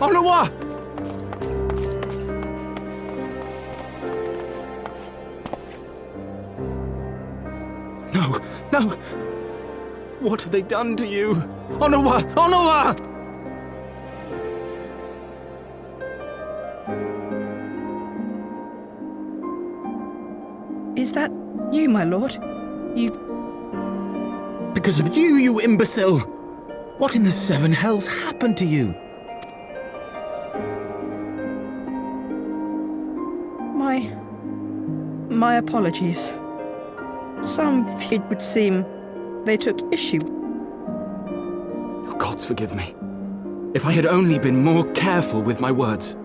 Onawa! No, no! What have they done to you? Onawa! Onawa! Is that you, my lord? You... Because of you, you imbecile! What in the seven hells happened to you? My apologies. Some, it would seem, they took issue. Oh, gods forgive me. If I had only been more careful with my words.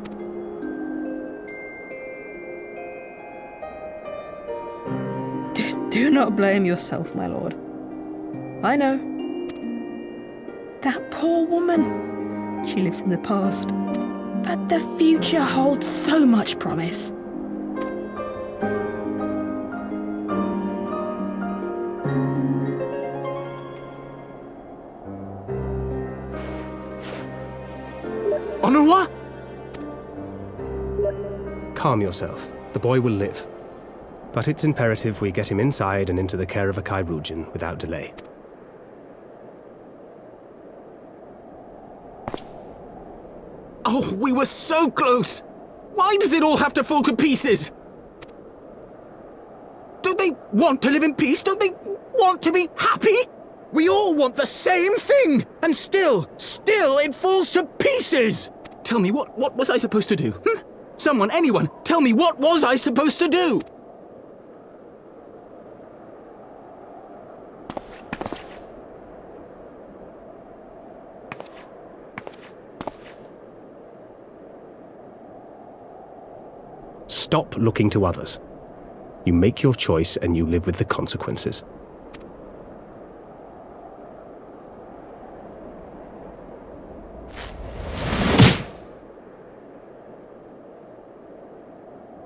Do not blame yourself, my lord. I know. That poor woman. She lives in the past. But the future holds so much promise. Onawa? Calm yourself. The boy will live. But it's imperative we get him inside and into the care of a Chirurgeon without delay. Oh, we were so close! Why does it all have to fall to pieces? Don't they want to live in peace? Don't they want to be happy? We all want the same thing! And still it falls to pieces! Tell me, what was I supposed to do? Someone, anyone, tell me, what was I supposed to do? Stop looking to others. You make your choice and you live with the consequences.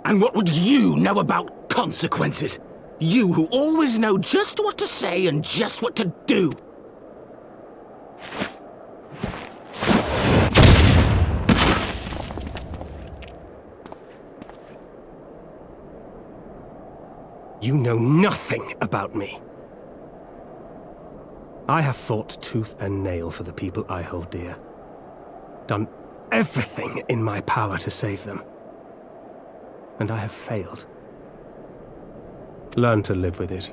And what would you know about consequences? You who always know just what to say and just what to do. You know nothing about me. I have fought tooth and nail for the people I hold dear. Done everything in my power to save them. And I have failed. Learn to live with it.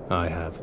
I have.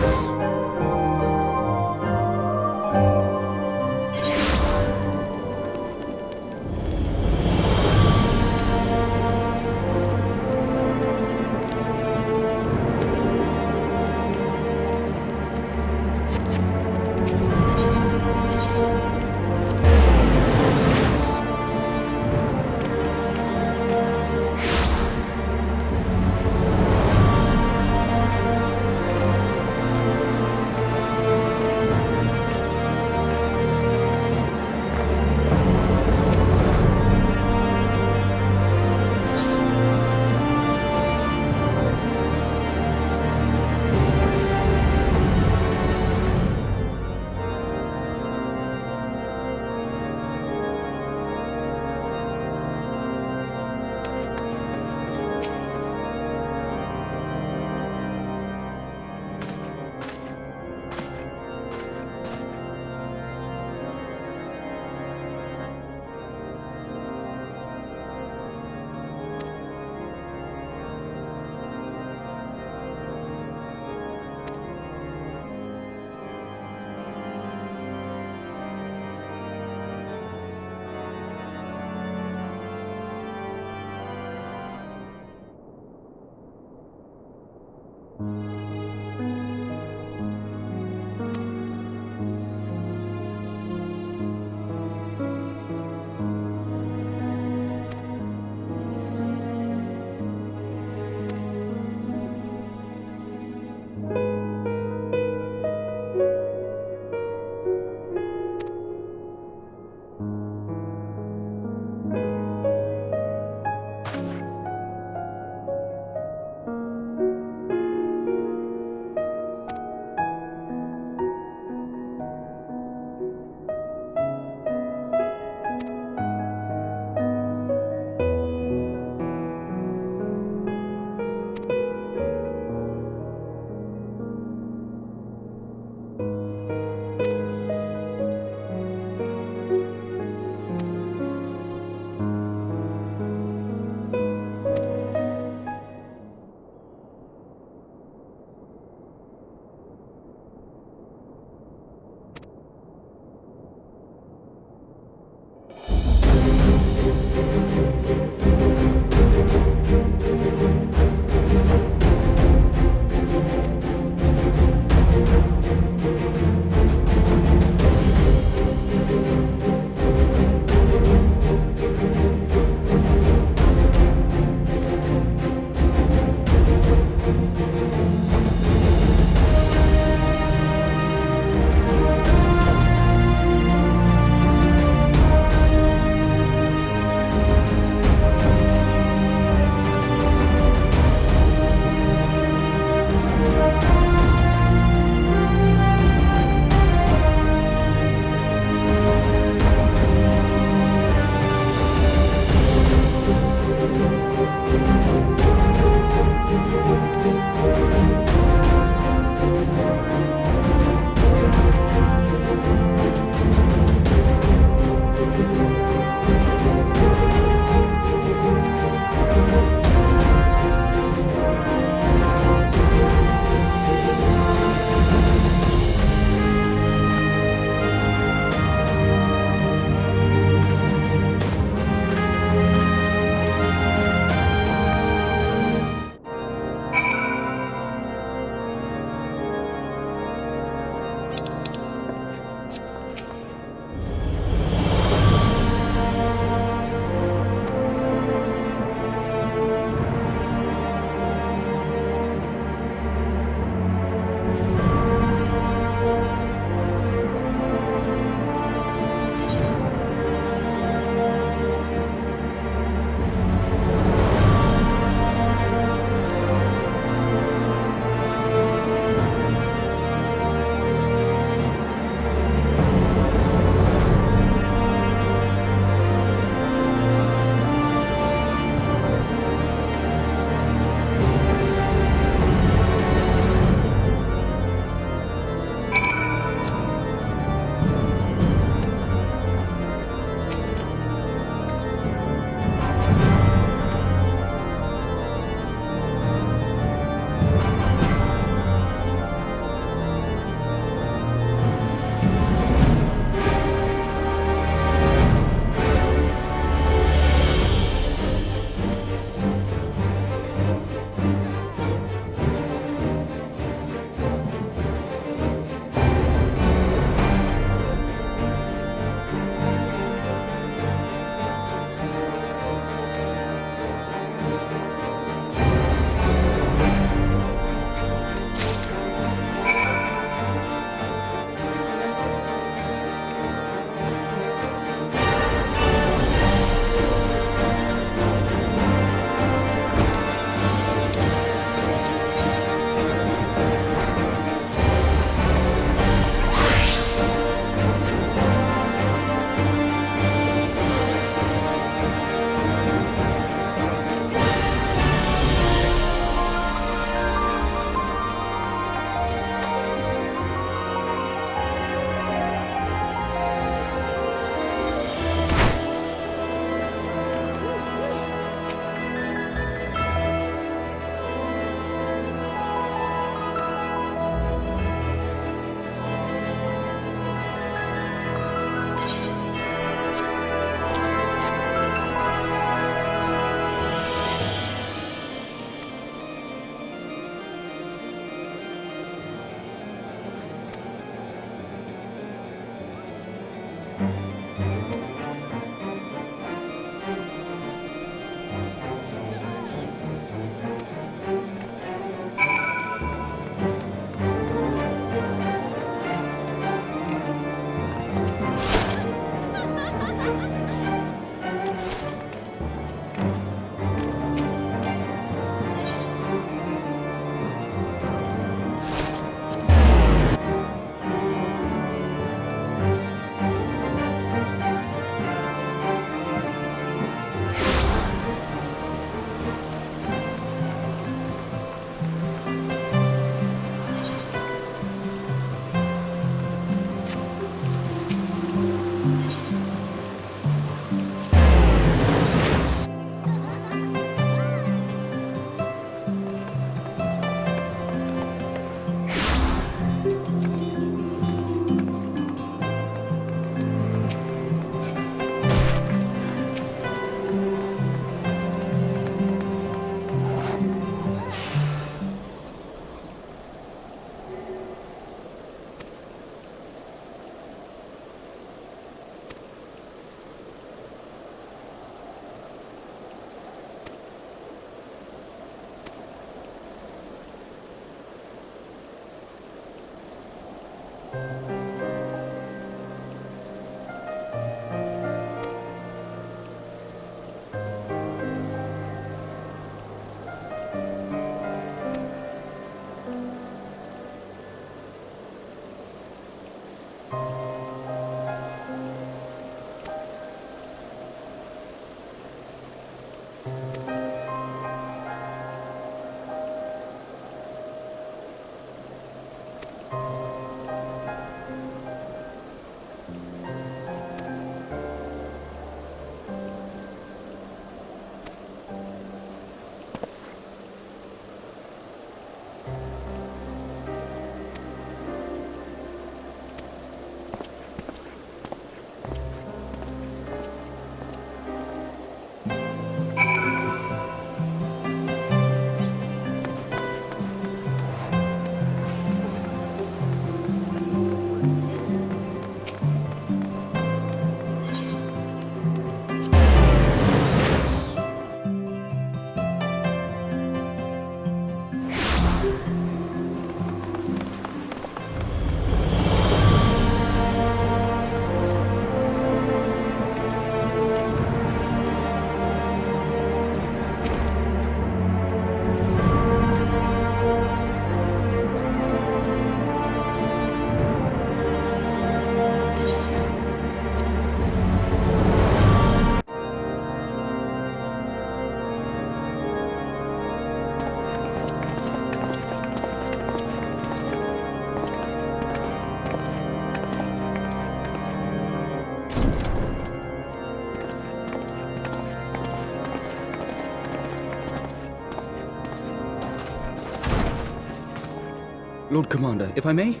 Lord Commander, if I may,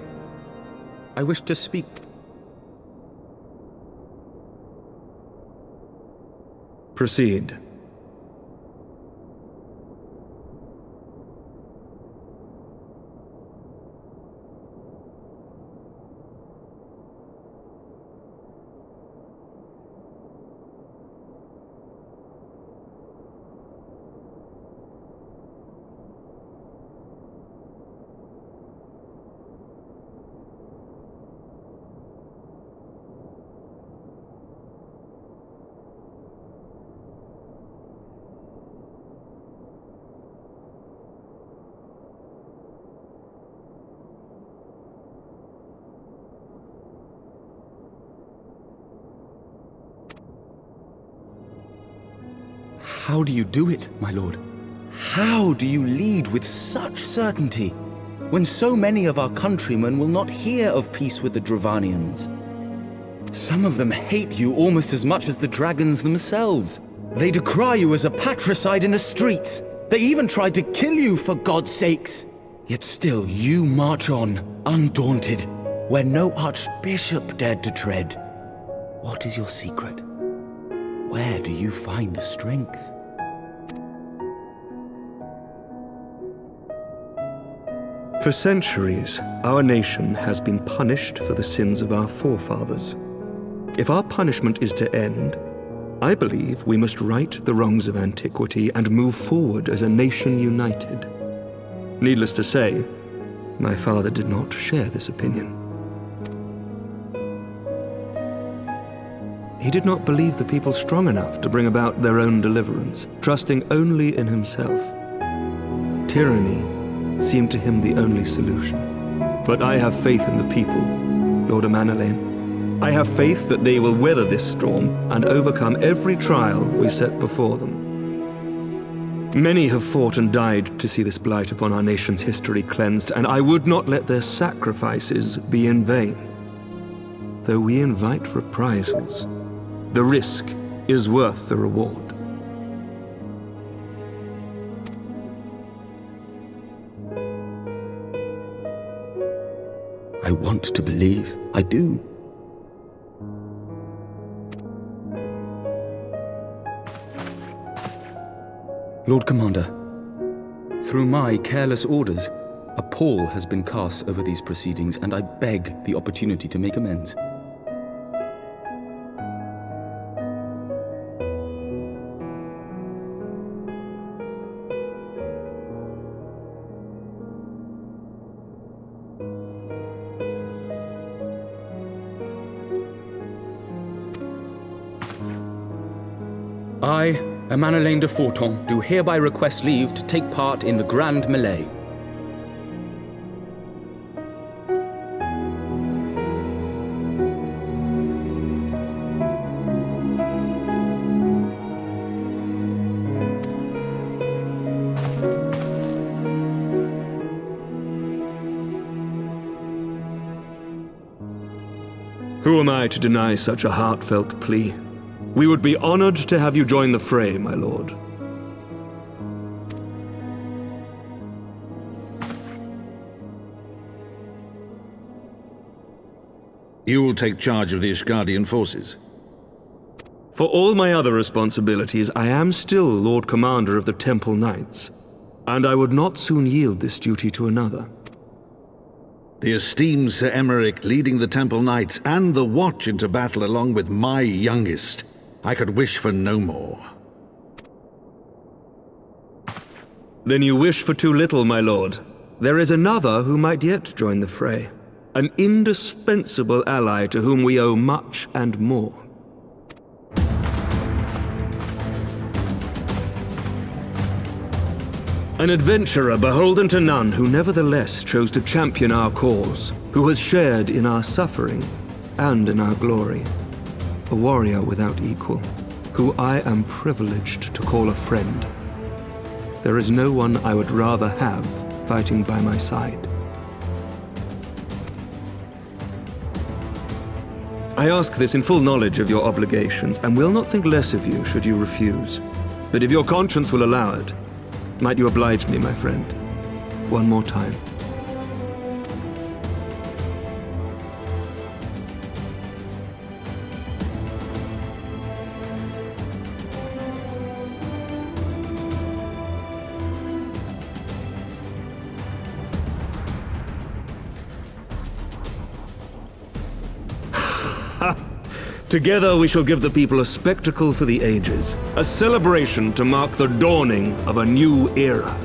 I wish to speak. Proceed. How do you do it, my lord? How do you lead with such certainty, when so many of our countrymen will not hear of peace with the Dravanians? Some of them hate you almost as much as the dragons themselves. They decry you as a patricide in the streets. They even tried to kill you, for God's sakes. Yet still you march on, undaunted, where no archbishop dared to tread. What is your secret? Where do you find the strength? For centuries, our nation has been punished for the sins of our forefathers. If our punishment is to end, I believe we must right the wrongs of antiquity and move forward as a nation united. Needless to say, my father did not share this opinion. He did not believe the people strong enough to bring about their own deliverance, trusting only in himself. Tyranny seemed to him the only solution. But I have faith in the people, Lord Amanalain. I have faith that they will weather this storm and overcome every trial we set before them. Many have fought and died to see this blight upon our nation's history cleansed, and I would not let their sacrifices be in vain. Though we invite reprisals, the risk is worth the reward. I want to believe. I do. Lord Commander, through my careless orders, a pall has been cast over these proceedings, and I beg the opportunity to make amends. I, Amanalain de Forton, do hereby request leave to take part in the Grand Mêlée. Who am I to deny such a heartfelt plea? We would be honored to have you join the fray, my lord. You will take charge of the Ishgardian forces? For all my other responsibilities, I am still Lord Commander of the Temple Knights, and I would not soon yield this duty to another. The esteemed Sir Emeric leading the Temple Knights and the Watch into battle along with my youngest. I could wish for no more. Then you wish for too little, my lord. There is another who might yet join the fray. An indispensable ally to whom we owe much and more. An adventurer beholden to none who nevertheless chose to champion our cause, who has shared in our suffering and in our glory. A warrior without equal, who I am privileged to call a friend. There is no one I would rather have fighting by my side. I ask this in full knowledge of your obligations, and will not think less of you should you refuse. But if your conscience will allow it, might you oblige me, my friend, one more time? Together we shall give the people a spectacle for the ages, a celebration to mark the dawning of a new era.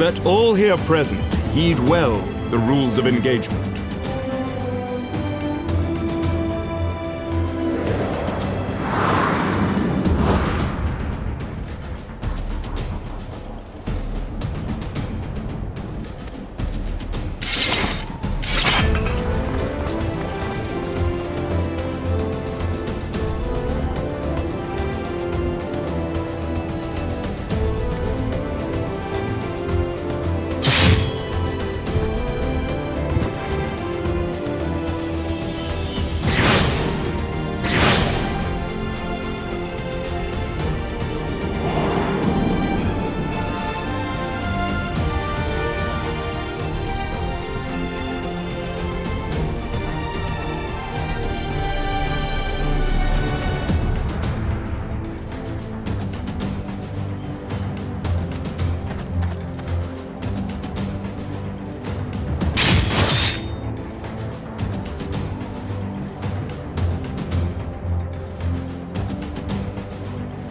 Let all here present heed well the rules of engagement.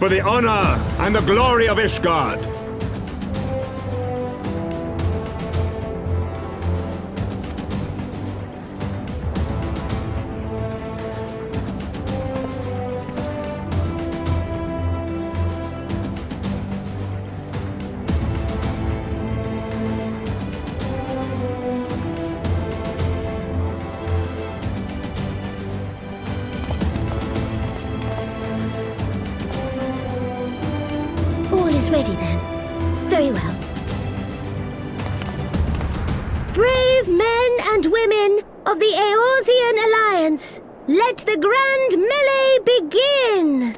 for the honor and the glory of Ishgard. Ready then. Very well. Brave men and women of the Eorzean Alliance, let the grand melee begin!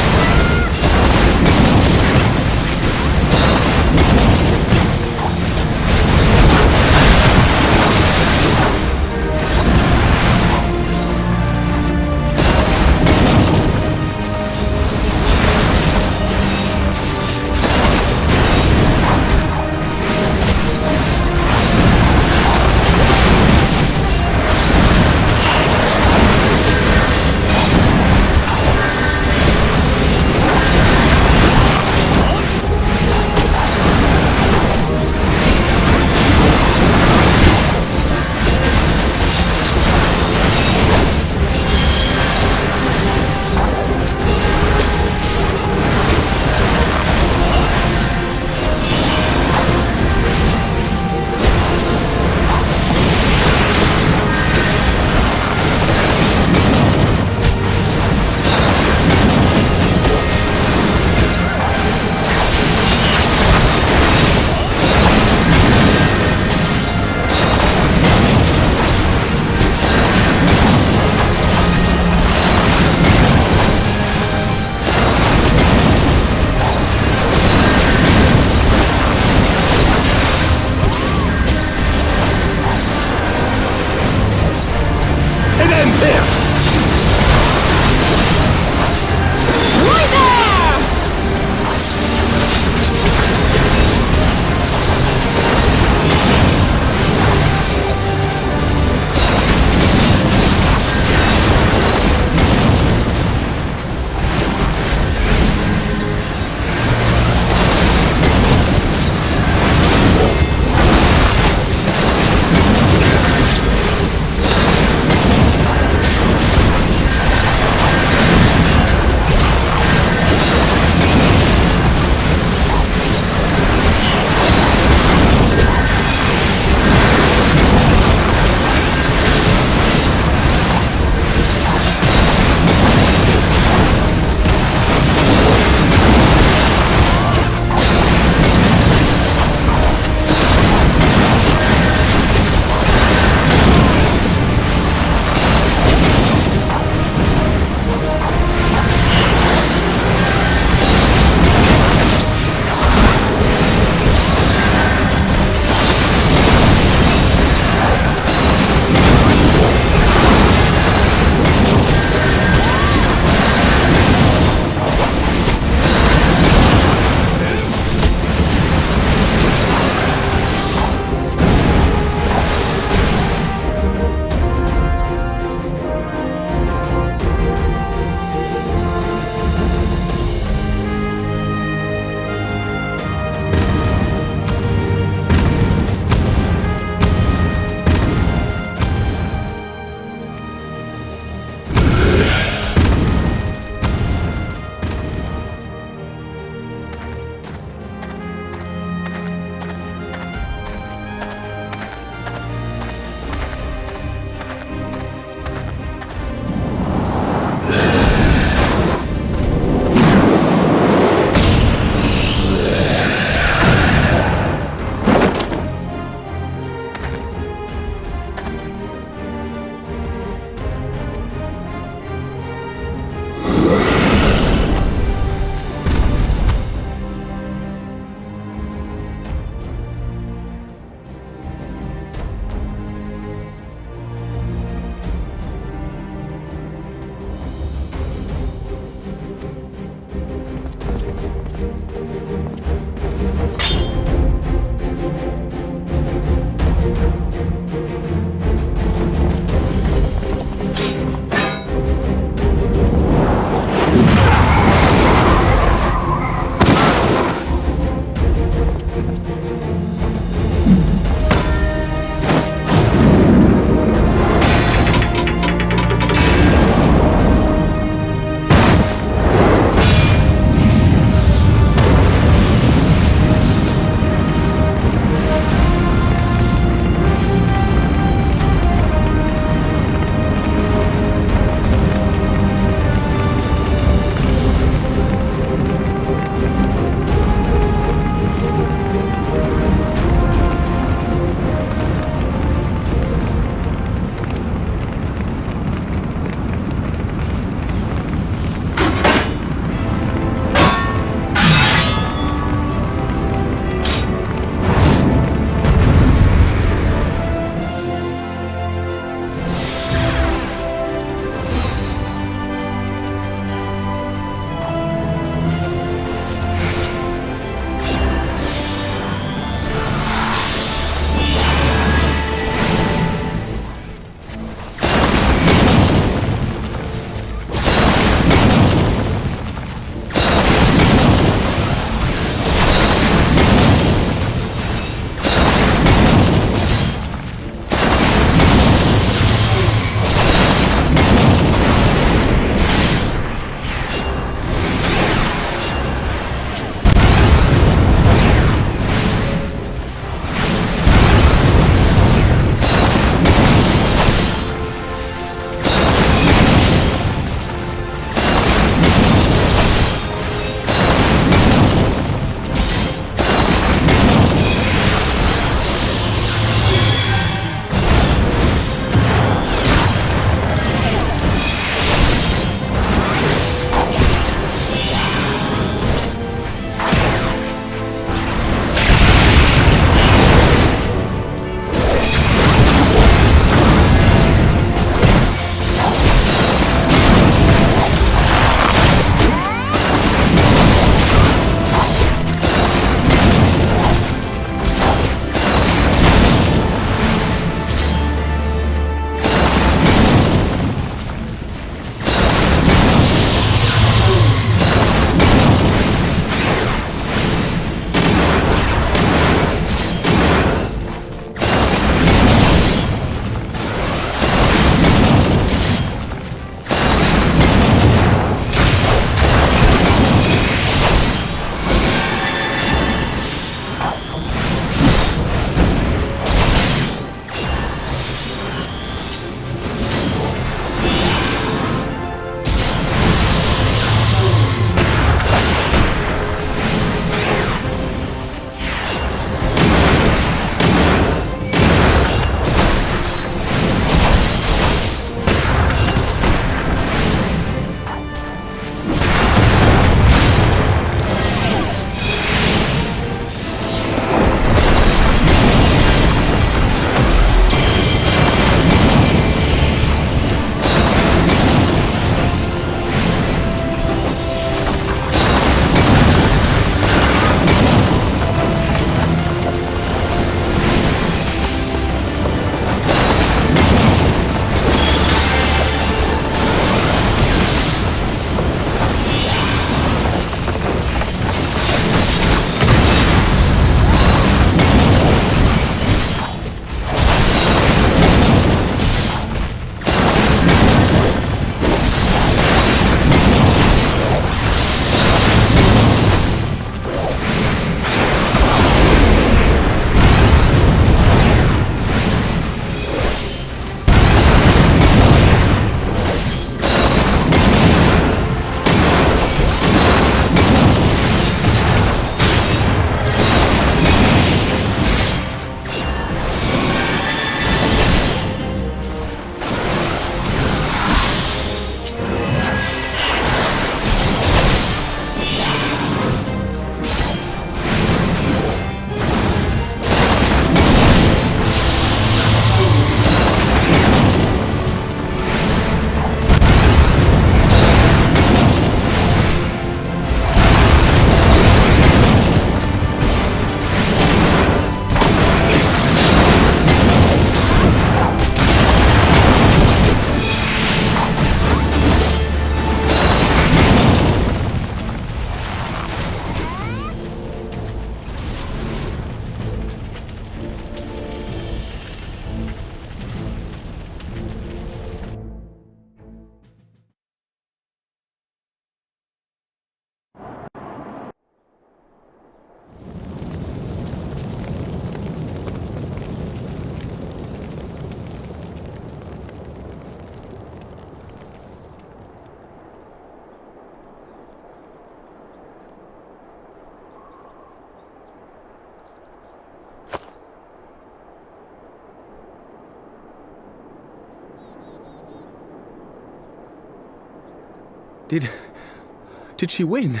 Did she win?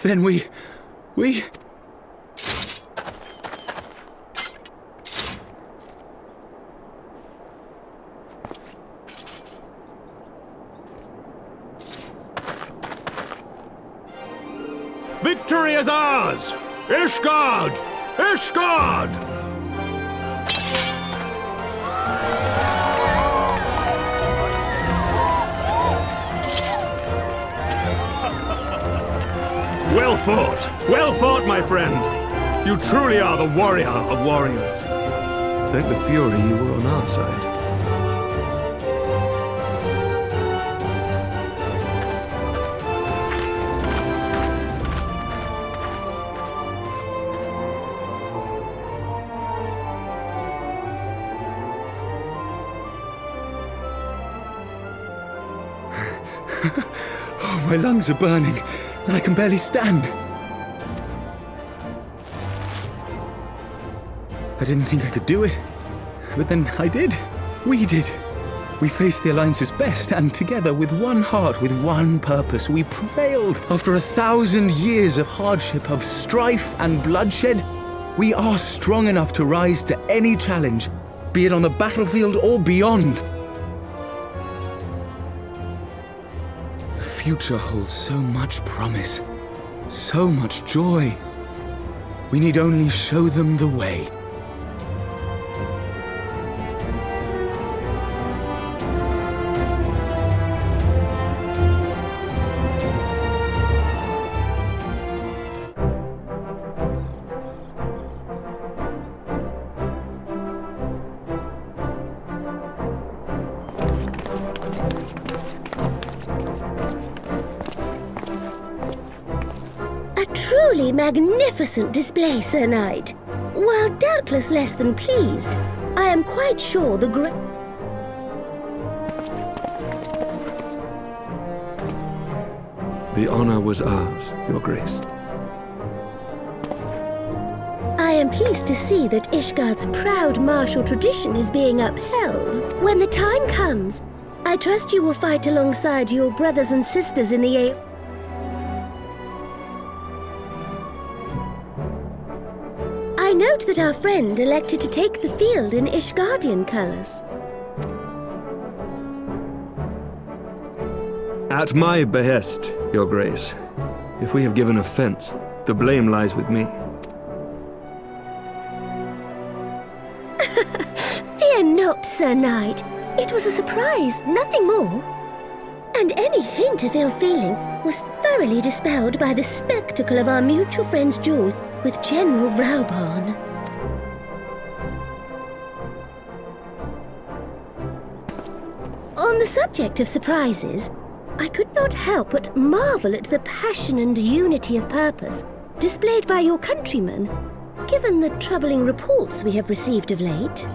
Then we... Victory is ours! Ishgard! Ishgard! Well fought! Well fought, my friend! You truly are the warrior of warriors. Thank the Fury you were on our side. Oh, my lungs are burning, and I can barely stand. I didn't think I could do it, but then I did. We did. We faced the Alliance's best, and together, with one heart, with one purpose, we prevailed. After 1,000 years of hardship, of strife and bloodshed, we are strong enough to rise to any challenge, be it on the battlefield or beyond. The future holds so much promise, so much joy. We need only show them the way. Truly magnificent display, Sir Knight. While doubtless less than pleased, I am quite sure the The honor was ours, Your Grace. I am pleased to see that Ishgard's proud martial tradition is being upheld. When the time comes, I trust you will fight alongside your brothers and sisters in the I note that our friend elected to take the field in Ishgardian colors. At my behest, Your Grace. If we have given offense, the blame lies with me. Fear not, Sir Knight. It was a surprise, nothing more. And any hint of ill feeling was thoroughly dispelled by the spectacle of our mutual friend's duel with General Reborn. On the subject of surprises, I could not help but marvel at the passion and unity of purpose displayed by your countrymen, given the troubling reports we have received of late.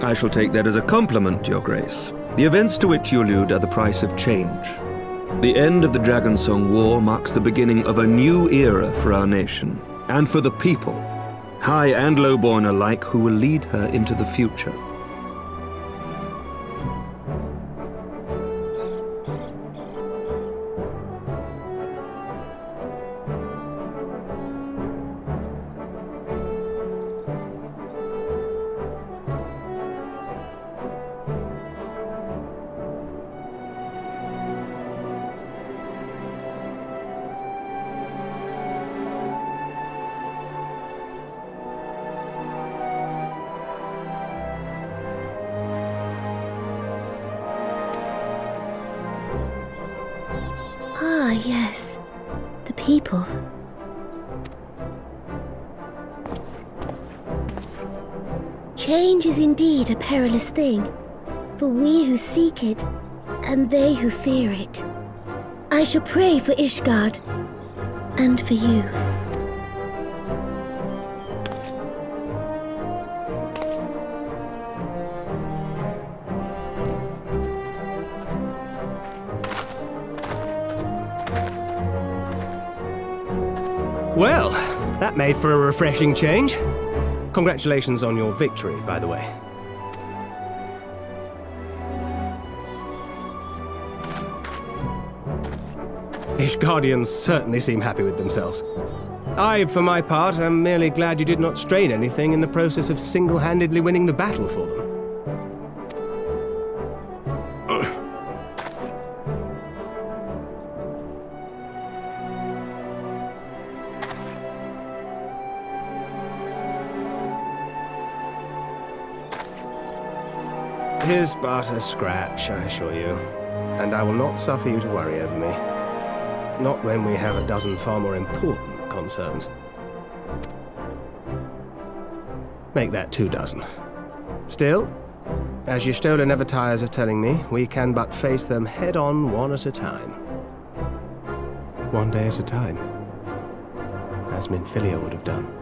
I shall take that as a compliment, Your Grace. The events to which you allude are the price of change. The end of the Dragonsong War marks the beginning of a new era for our nation, and for the people, high and low-born alike, who will lead her into the future. Ah, yes. The people. Change is indeed a perilous thing, for we who seek it, and they who fear it. I shall pray for Ishgard, and for you. Well, that made for a refreshing change. Congratulations on your victory, by the way. Ishgardians certainly seem happy with themselves. I, for my part, am merely glad you did not strain anything in the process of single-handedly winning the battle for them. Tis but a scratch, I assure you, and I will not suffer you to worry over me. Not when we have a dozen far more important concerns. Make that 2 dozen. Still, as Y'shtola never tires of telling me, we can but face them head-on, one at a time. One day at a time, as Minfilia would have done.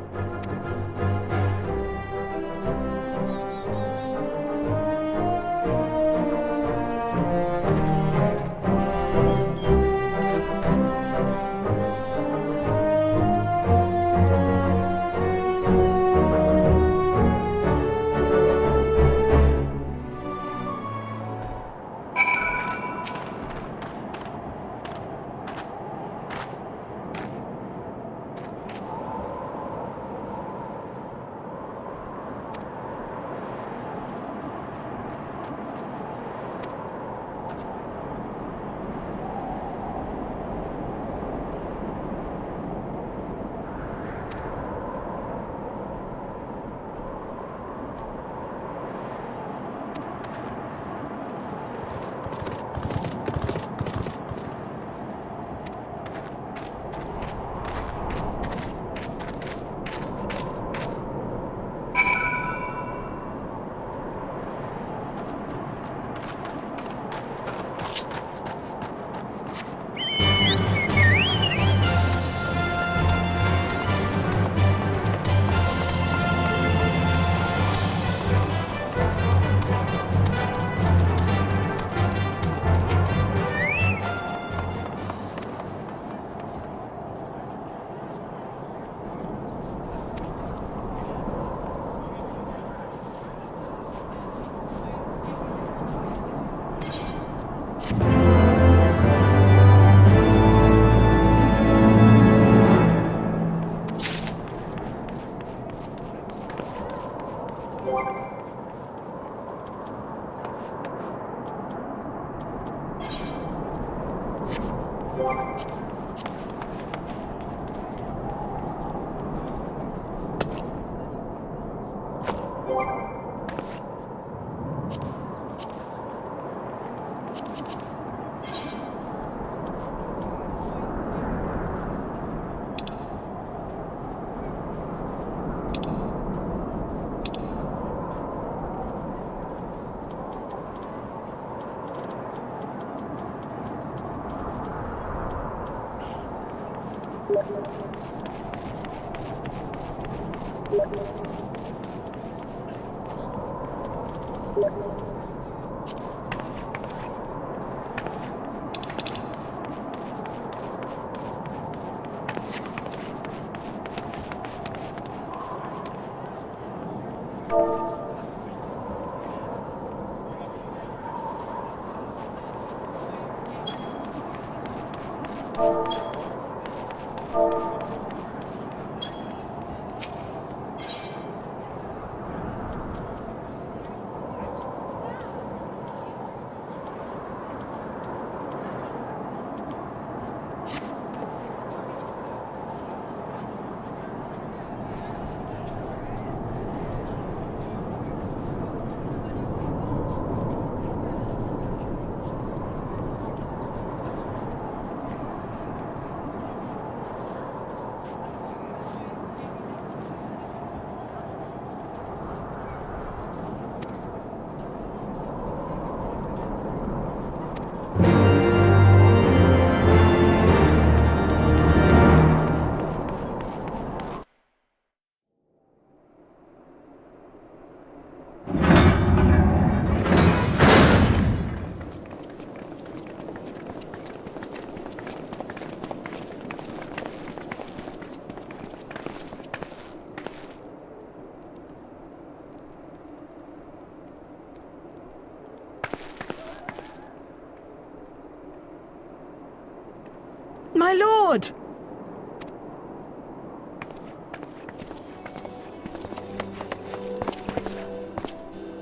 My lord!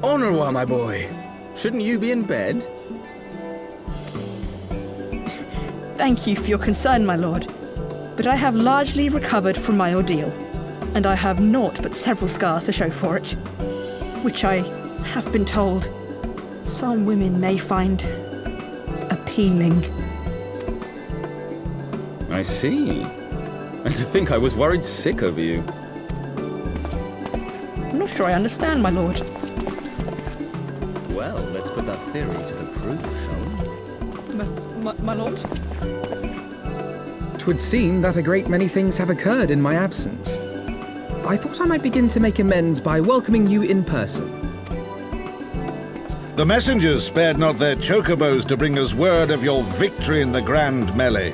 Au revoir, my boy. Shouldn't you be in bed? Thank you for your concern, my lord. But I have largely recovered from my ordeal, and I have naught but several scars to show for it, which I have been told some women may find appealing. I see. And to think I was worried sick over you. I'm not sure I understand, my lord. Well, let's put that theory to the proof, shall we? My lord? 'Twould seem that a great many things have occurred in my absence. I thought I might begin to make amends by welcoming you in person. The messengers spared not their chocobos to bring us word of your victory in the grand melee.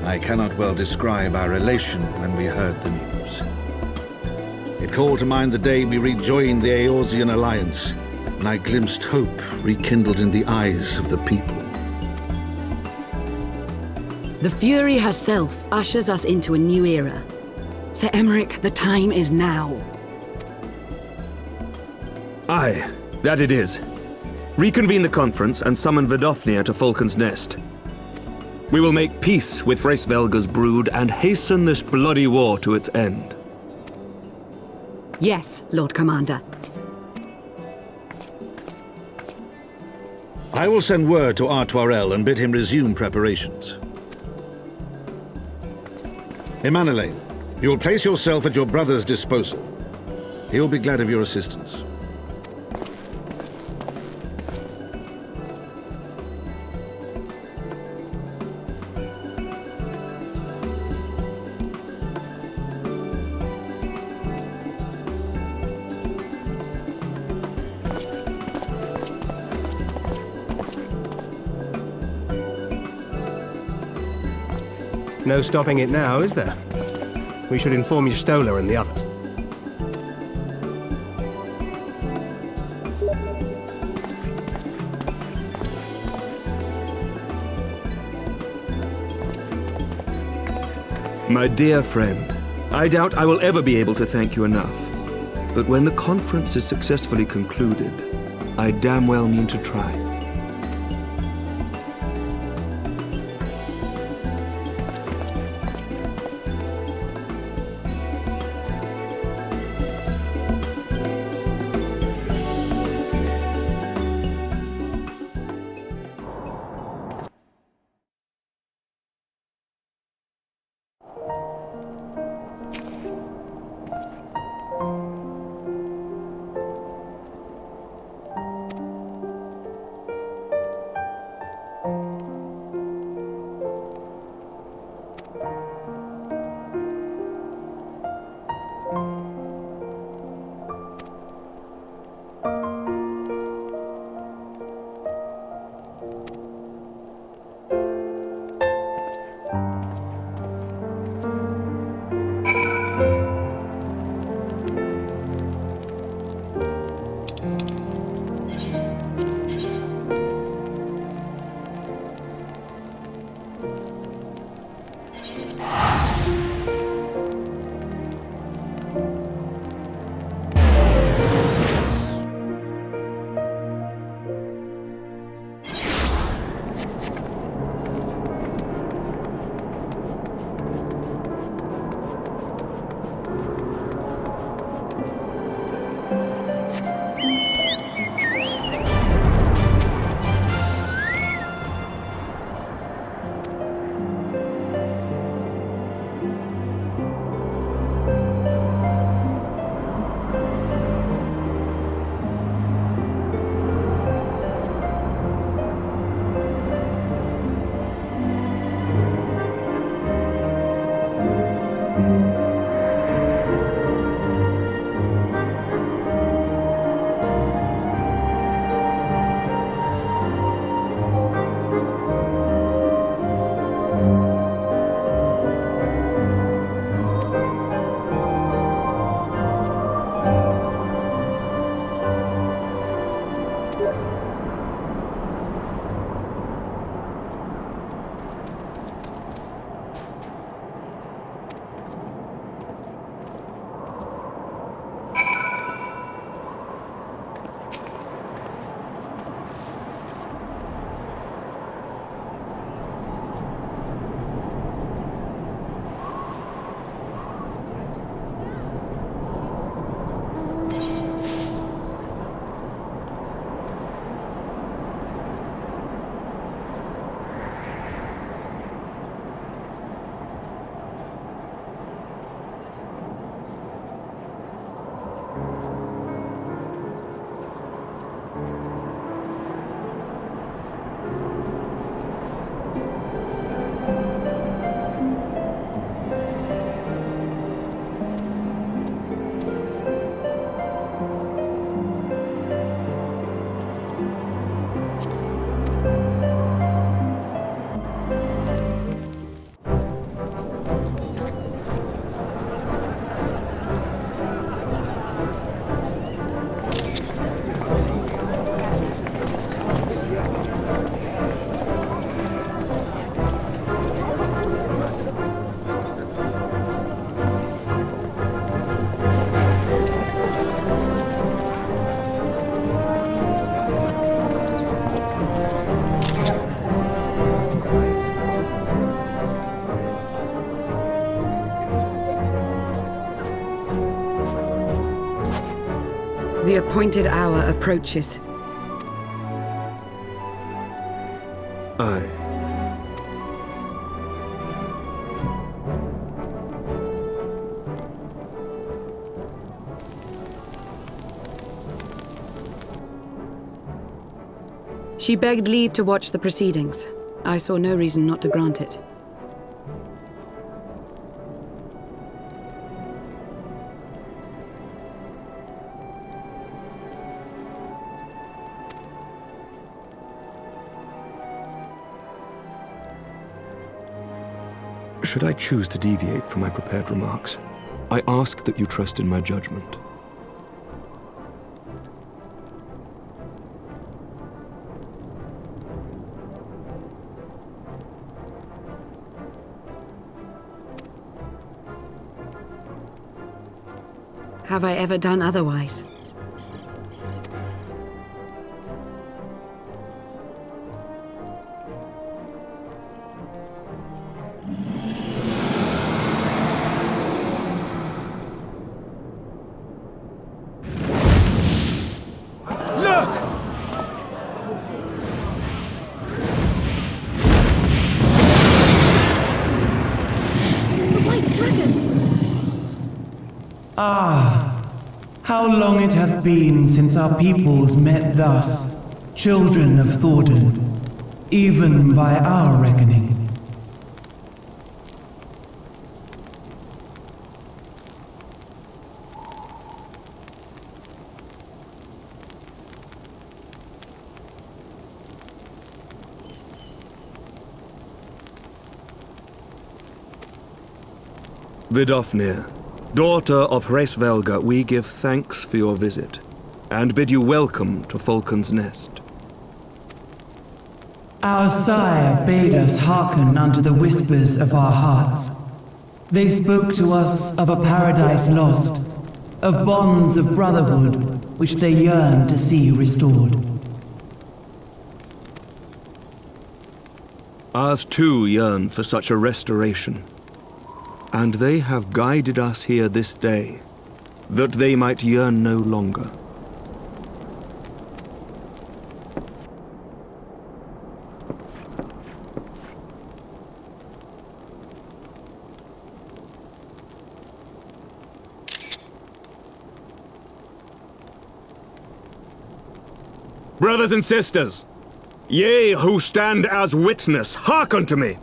I cannot well describe our elation when we heard the news. It called to mind the day we rejoined the Eorzean alliance, and I glimpsed hope rekindled in the eyes of the people. The Fury herself ushers us into a new era. Sir Emmerich, the time is now. Aye, that it is. Reconvene the conference and summon Vidofnir to Falcon's Nest. We will make peace with Hraesvelga's brood and hasten this bloody war to its end. Yes, Lord Commander. I will send word to Artoirel and bid him resume preparations. Emanuele, you will place yourself at your brother's disposal. He will be glad of your assistance. No stopping it now, is there? We should inform Stola and the others. My dear friend, I doubt I will ever be able to thank you enough. But when the conference is successfully concluded, I damn well mean to try. The appointed hour approaches. Aye. She begged leave to watch the proceedings. I saw no reason not to grant it. Should I choose to deviate from my prepared remarks, I ask that you trust in my judgment. Have I ever done otherwise? How long it hath been since our peoples met thus, children of Thordan, even by our reckoning. Vidofnir, daughter of Hraesvelga, we give thanks for your visit, and bid you welcome to Falcon's Nest. Our sire bade us hearken unto the whispers of our hearts. They spoke to us of a paradise lost, of bonds of brotherhood which they yearned to see restored. Ours too yearn for such a restoration. And they have guided us here this day, that they might yearn no longer. Brothers and sisters, ye who stand as witness, hearken to me!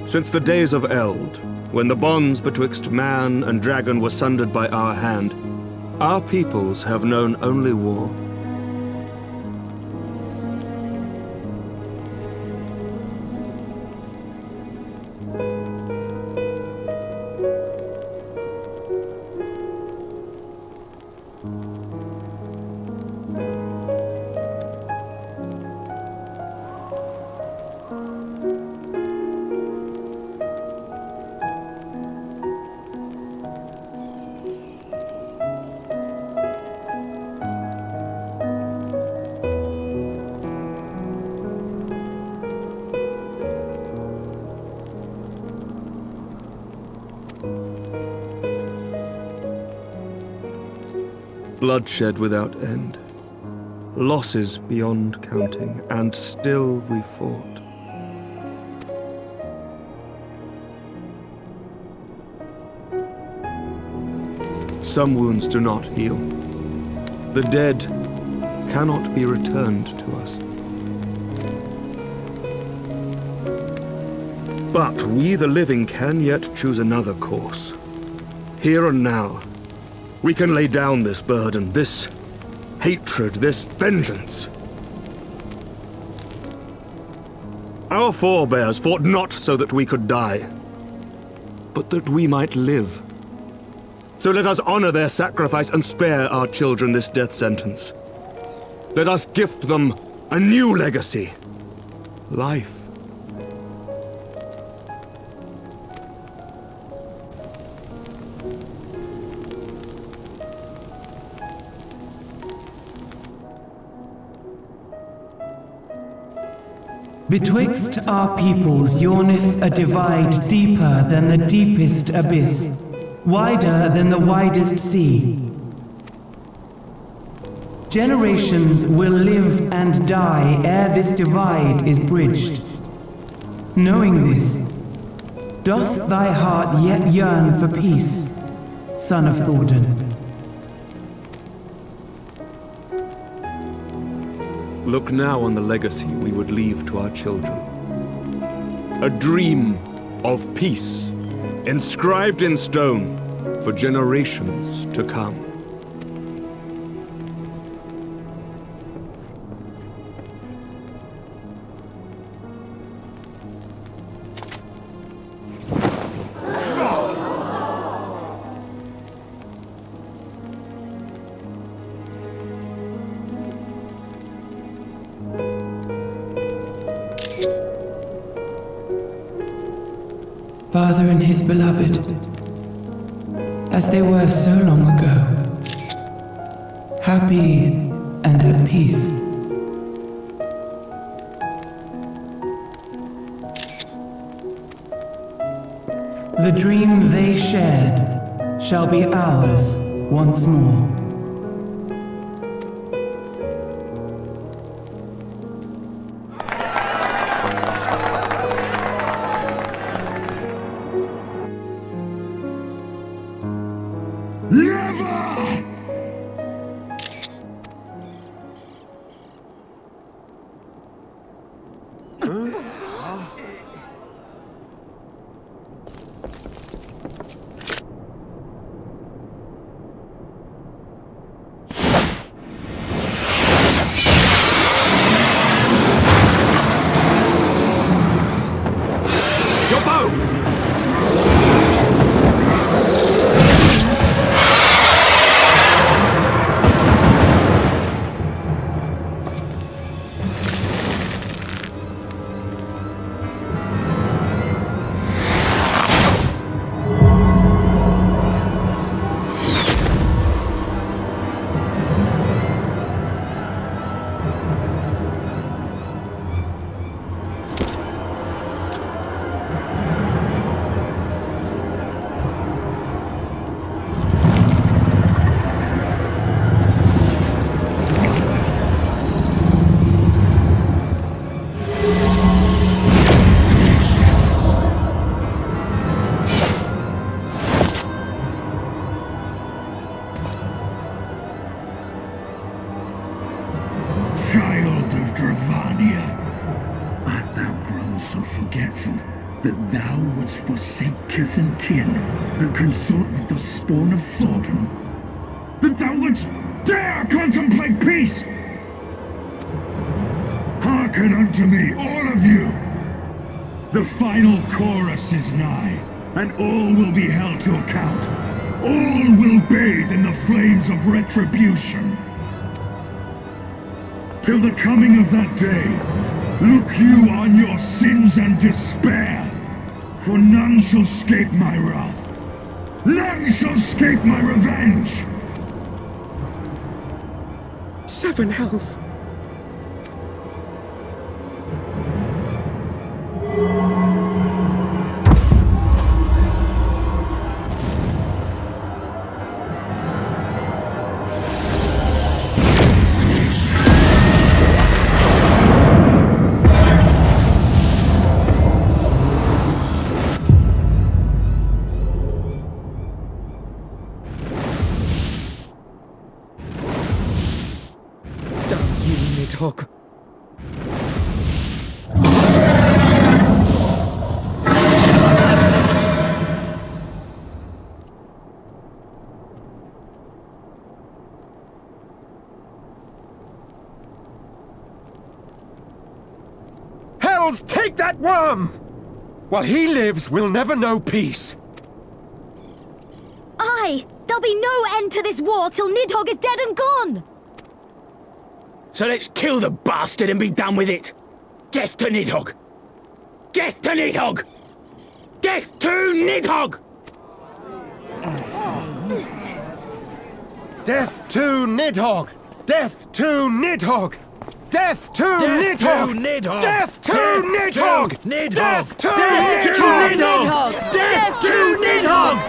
Since the days of Eld, when the bonds betwixt man and dragon were sundered by our hand, our peoples have known only war. Bloodshed without end, losses beyond counting, and still we fought. Some wounds do not heal. The dead cannot be returned to us. But we, the living, can yet choose another course. Here and now, we can lay down this burden, this hatred, this vengeance. Our forebears fought not so that we could die, but that we might live. So let us honor their sacrifice and spare our children this death sentence. Let us gift them a new legacy, life. Betwixt our peoples yawneth a divide deeper than the deepest abyss, wider than the widest sea. Generations will live and die ere this divide is bridged. Knowing this, doth thy heart yet yearn for peace, son of Thordan? Look now on the legacy we would leave to our children. A dream of peace, inscribed in stone for generations to come. Father and his beloved, as they were so long ago, happy and at peace. The dream they shared shall be ours once more. Child of Dravania, art thou grown so forgetful that thou wouldst forsake kith and kin and consort with the spawn of Thordan? That thou wouldst dare contemplate peace? Hearken unto me, all of you! The final chorus is nigh, and all will be held to account. All will bathe in the flames of retribution. Till the coming of that day, look you on your sins and despair, for none shall escape my wrath. None shall escape my revenge! 7 hells. Nidhogg. Hells, take that worm! While he lives, we'll never know peace. Aye! There'll be no end to this war till Nidhogg is dead and gone! So let's kill the bastard and be done with it! Death to Nidhogg! Death to Nidhogg! Death to Nidhogg! Death to Nidhogg! Death to Nidhogg! Death to Nidhogg! Death to Nidhogg! Death to Nidhogg! Death to Nidhogg!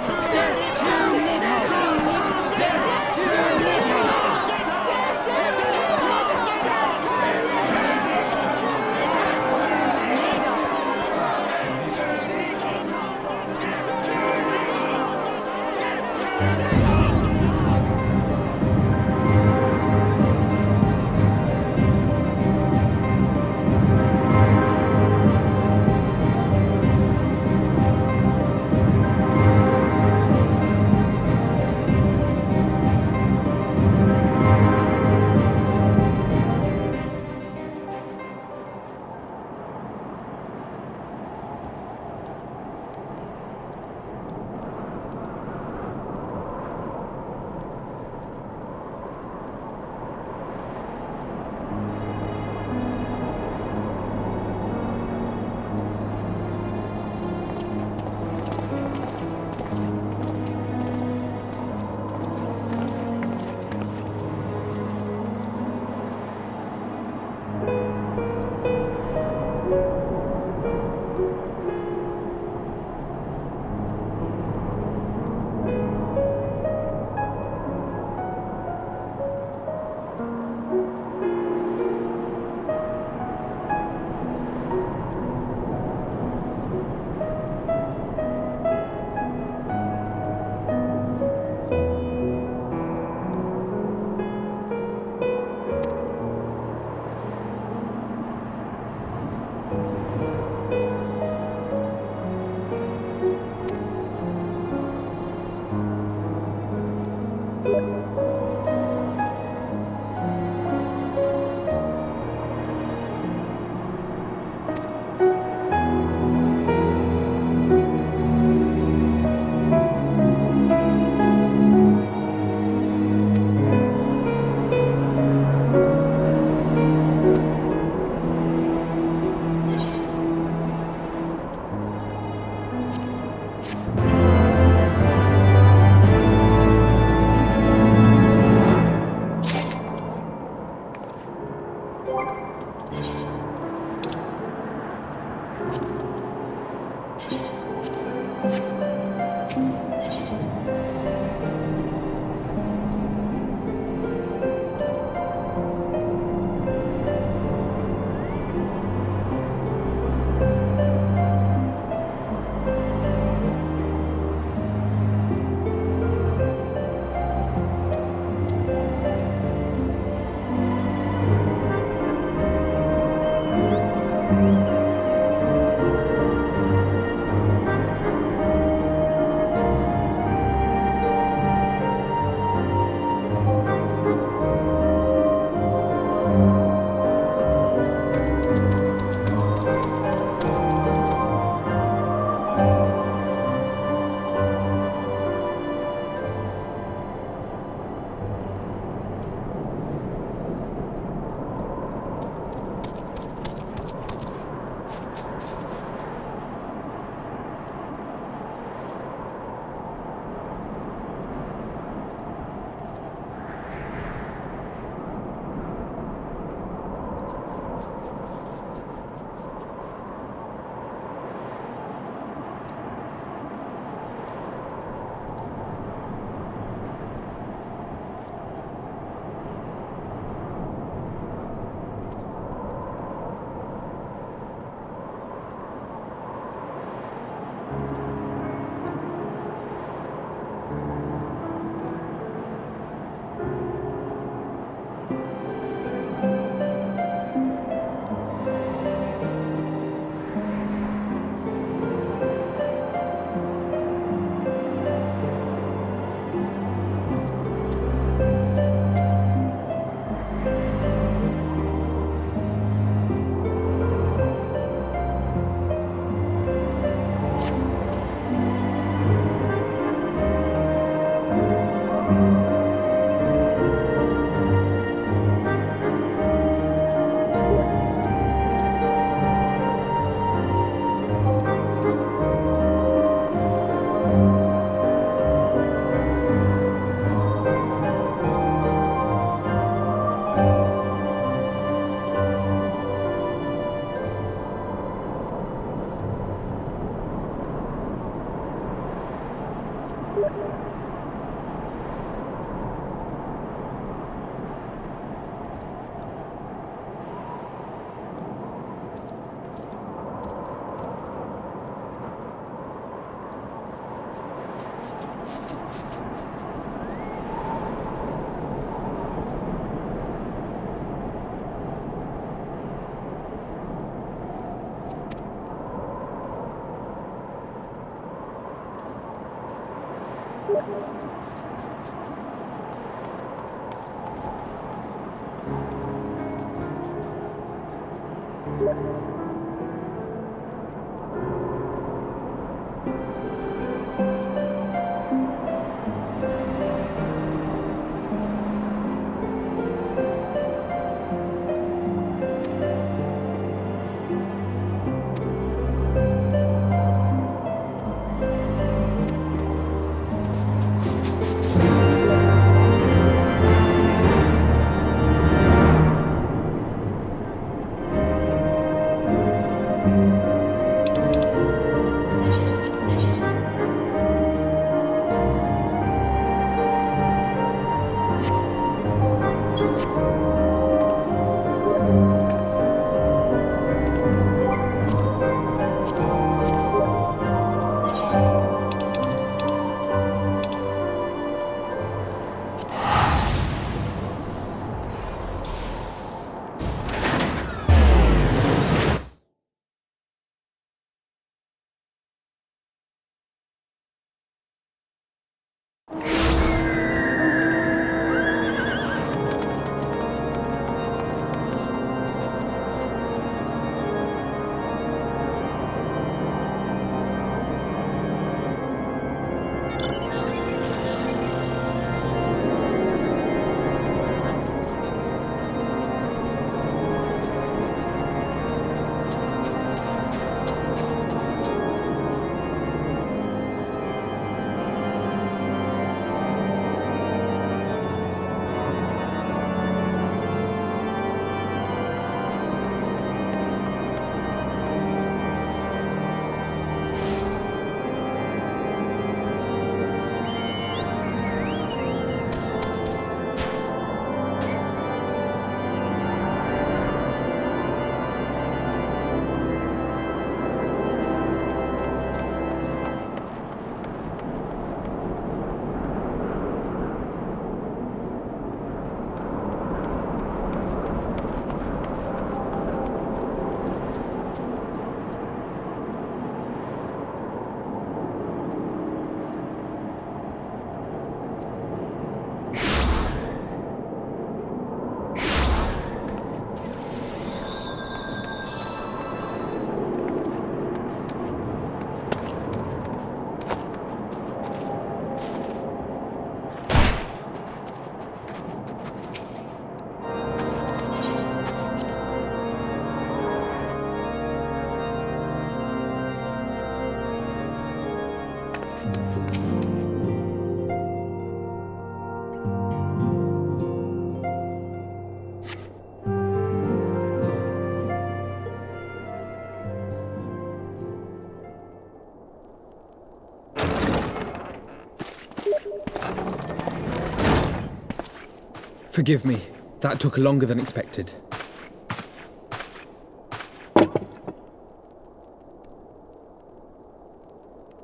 Forgive me. That took longer than expected.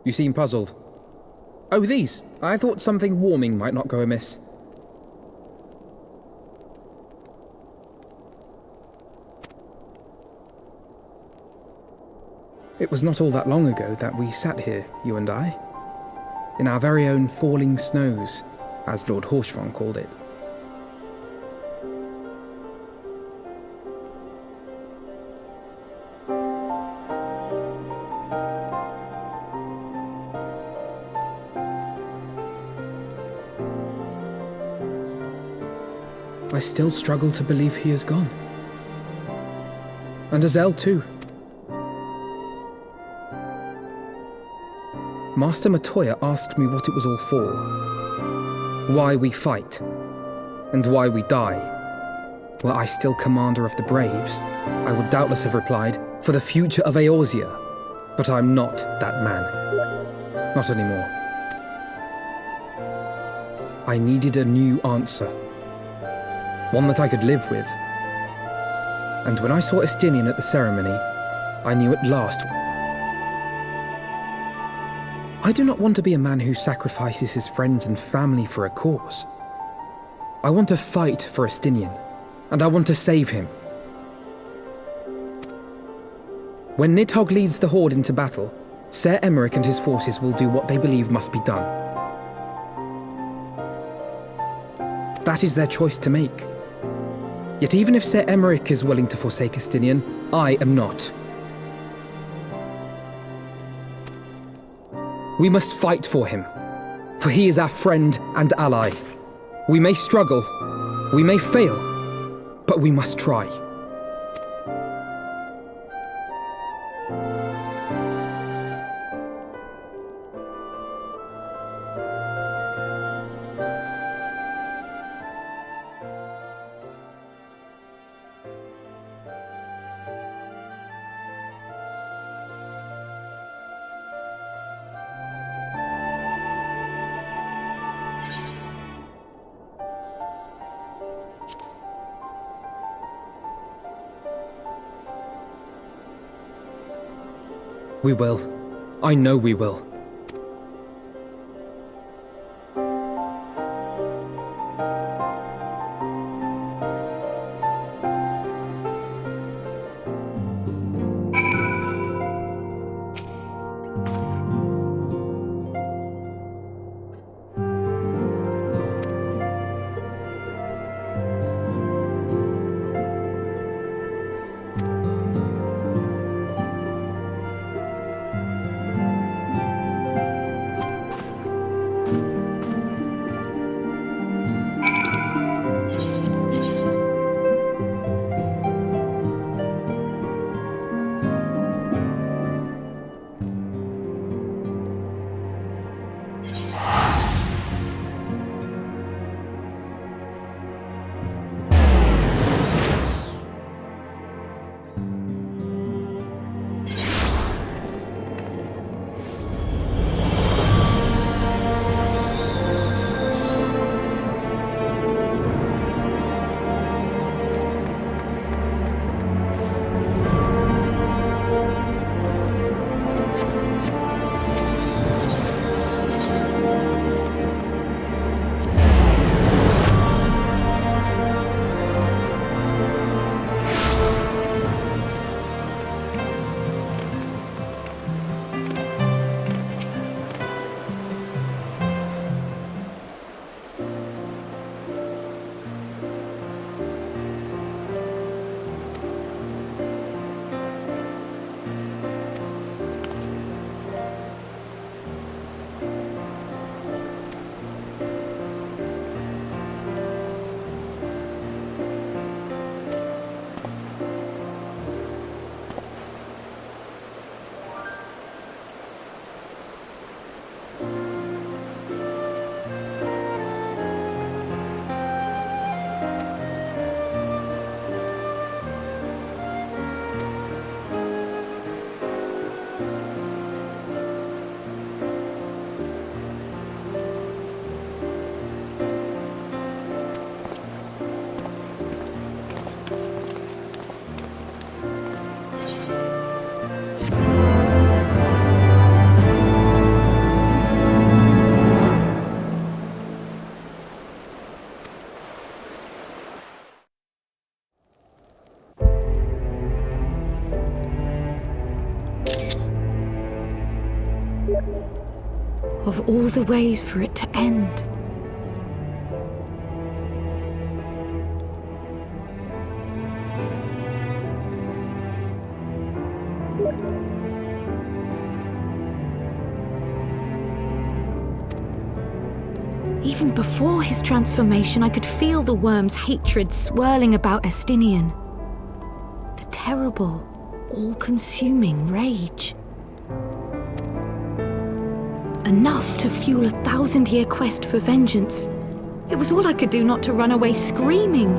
You seem puzzled. Oh, these. I thought something warming might not go amiss. It was not all that long ago that we sat here, you and I, in our very own falling snows, as Lord Horshvon called it. I still struggle to believe he is gone. And Azel too. Master Matoya asked me what it was all for. Why we fight. And why we die. Were I still commander of the Braves, I would doubtless have replied, for the future of Eorzea. But I'm not that man. Not anymore. I needed a new answer. One that I could live with. And when I saw Estinian at the ceremony, I knew at last. I do not want to be a man who sacrifices his friends and family for a cause. I want to fight for Estinian, and I want to save him. When Nidhogg leads the Horde into battle, Ser Emmerich and his forces will do what they believe must be done. That is their choice to make. Yet even if Ser Emmerich is willing to forsake Estinian, I am not. We must fight for him, for he is our friend and ally. We may struggle, we may fail, but we must try. We will. I know we will. Of all the ways for it to end. Even before his transformation, I could feel the worm's hatred swirling about Estinian. The terrible, all-consuming rage. Enough to fuel a 1,000-year quest for vengeance. It was all I could do not to run away screaming.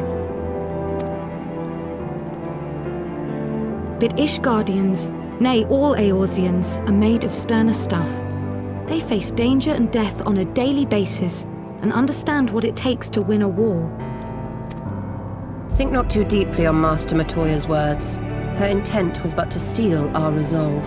But Ishgardians, nay, all Eorzeans, are made of sterner stuff. They face danger and death on a daily basis, and understand what it takes to win a war. Think not too deeply on Master Matoya's words. Her intent was but to steal our resolve.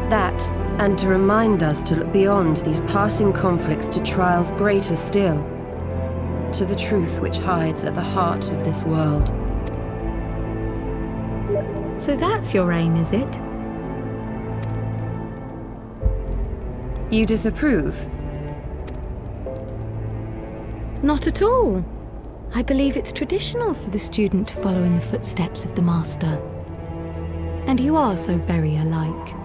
That, and to remind us to look beyond these passing conflicts to trials greater still, to the truth which hides at the heart of this world. So that's your aim, is it? You disapprove? Not at all. I believe it's traditional for the student to follow in the footsteps of the master. And you are so very alike.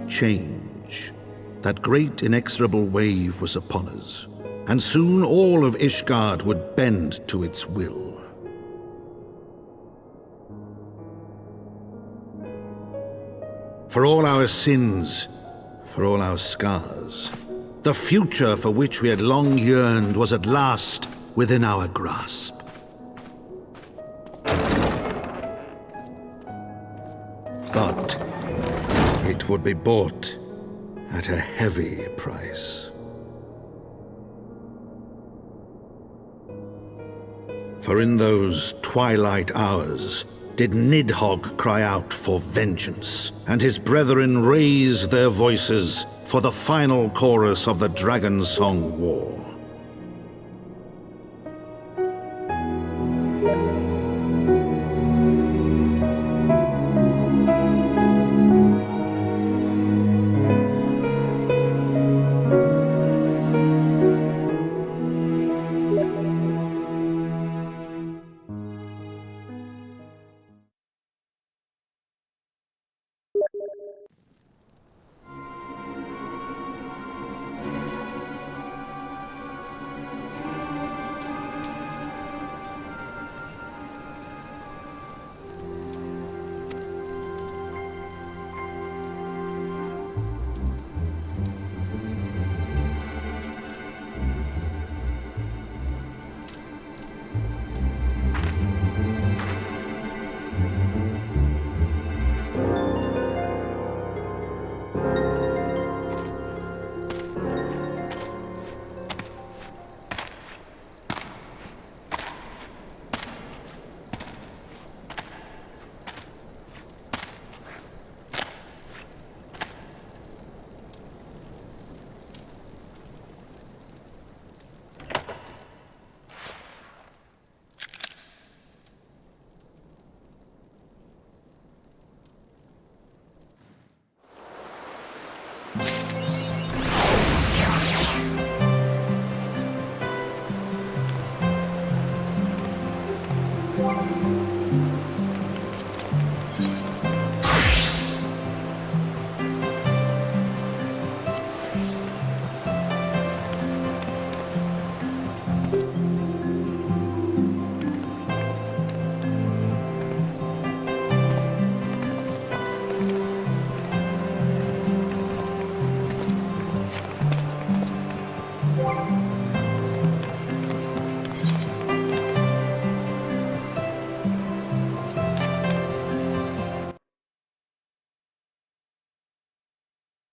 Change. That great inexorable wave was upon us, and soon all of Ishgard would bend to its will. For all our sins, for all our scars, the future for which we had long yearned was at last within our grasp. But it would be bought at a heavy price. For in those twilight hours did Nidhogg cry out for vengeance, and his brethren raise their voices for the final chorus of the Dragon Song War.